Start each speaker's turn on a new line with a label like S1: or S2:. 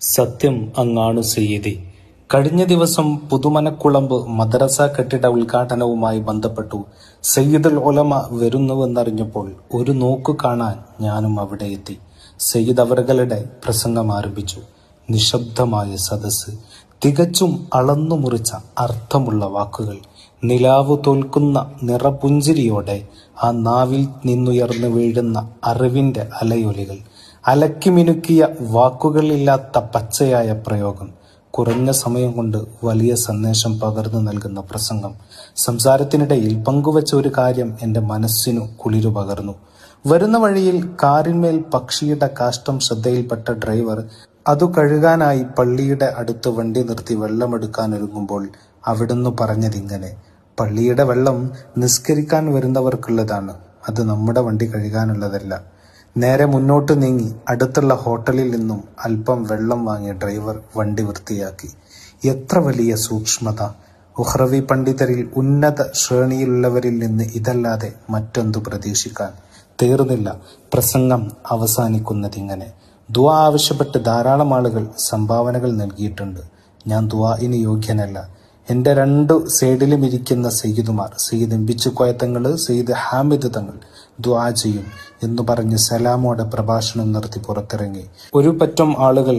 S1: സത്യം അങ്ങാണു സയ്യിദി. കഴിഞ്ഞ ദിവസം പുതുമനക്കുളമ്പ് മദ്രസ കെട്ടിട ഉദ്ഘാടനവുമായി ബന്ധപ്പെട്ടു സയ്യിദുൽ ഉലമ വരുന്നുവെന്നറിഞ്ഞപ്പോൾ ഒരു നോക്കു കാണാൻ ഞാനും അവിടെ എത്തി. സയ്യിദ് അവറുകളുടെ പ്രസംഗം ആരംഭിച്ചു. നിശബ്ദമായ സദസ്സ്, തികച്ചും അളന്നു മുറിച്ച അർത്ഥമുള്ള വാക്കുകൾ, നിലാവു തോൽക്കുന്ന നിറപുഞ്ചിരിയോടെ ആ നാവിൽ നിന്നുയർന്നു വീഴുന്ന അറിവിന്റെ അലയൊലികൾ, അലക്കിമിനുക്കിയ വാക്കുകളില്ലാത്ത പച്ചയായ പ്രയോഗം, കുറഞ്ഞ സമയം കൊണ്ട് വലിയ സന്ദേശം പകർന്നു നൽകുന്ന പ്രസംഗം. സംസാരത്തിനിടയിൽ പങ്കുവച്ച ഒരു കാര്യം എൻ്റെ മനസ്സിനു കുളിരു പകർന്നു. വരുന്ന വഴിയിൽ കാറിന്മേൽ പക്ഷിയുടെ കാഷ്ടം ശ്രദ്ധയിൽപ്പെട്ട ഡ്രൈവർ അതു കഴുകാനായി പള്ളിയുടെ അടുത്ത് വണ്ടി നിർത്തി വെള്ളമെടുക്കാനൊരുങ്ങുമ്പോൾ അവിടുന്ന് പറഞ്ഞതിങ്ങനെ: പള്ളിയുടെ വെള്ളം നിസ്കരിക്കാൻ വരുന്നവർക്കുള്ളതാണ്, അത് നമ്മുടെ വണ്ടി കഴുകാനുള്ളതല്ല. നേരെ മുന്നോട്ട് നീങ്ങി അടുത്തുള്ള ഹോട്ടലിൽ നിന്നും അല്പം വെള്ളം വാങ്ങിയ ഡ്രൈവർ വണ്ടി വൃത്തിയാക്കി. എത്ര വലിയ സൂക്ഷ്മത! ഉഹ്റവി പണ്ഡിതരിൽ ഉന്നത ശ്രേണിയിലുള്ളവരിൽ നിന്ന് ഇതല്ലാതെ മറ്റെന്തു പ്രതീക്ഷിക്കാൻ? തീർന്നില്ല. പ്രസംഗം അവസാനിക്കുന്നതിങ്ങനെ: ദുആ ആവശ്യപ്പെട്ട് ധാരാളം ആളുകൾ സംഭാവനകൾ നൽകിയിട്ടുണ്ട്. ഞാൻ ദുആഇന് യോഗ്യനല്ല. എൻ്റെ രണ്ടു സൈഡിലും ഇരിക്കുന്ന സയ്യിദുമാർ, സയ്യിദ് എംപിച്ചുക്കോയ തങ്ങൾ, സയ്യിദ് ഹാമിദ് തങ്ങൾ ദുആ ചെയ്യും എന്ന് പറഞ്ഞ് സലാമോടെ പ്രഭാഷണം നടത്തി പുറത്തിറങ്ങി. ഒരു പറ്റം ആളുകൾ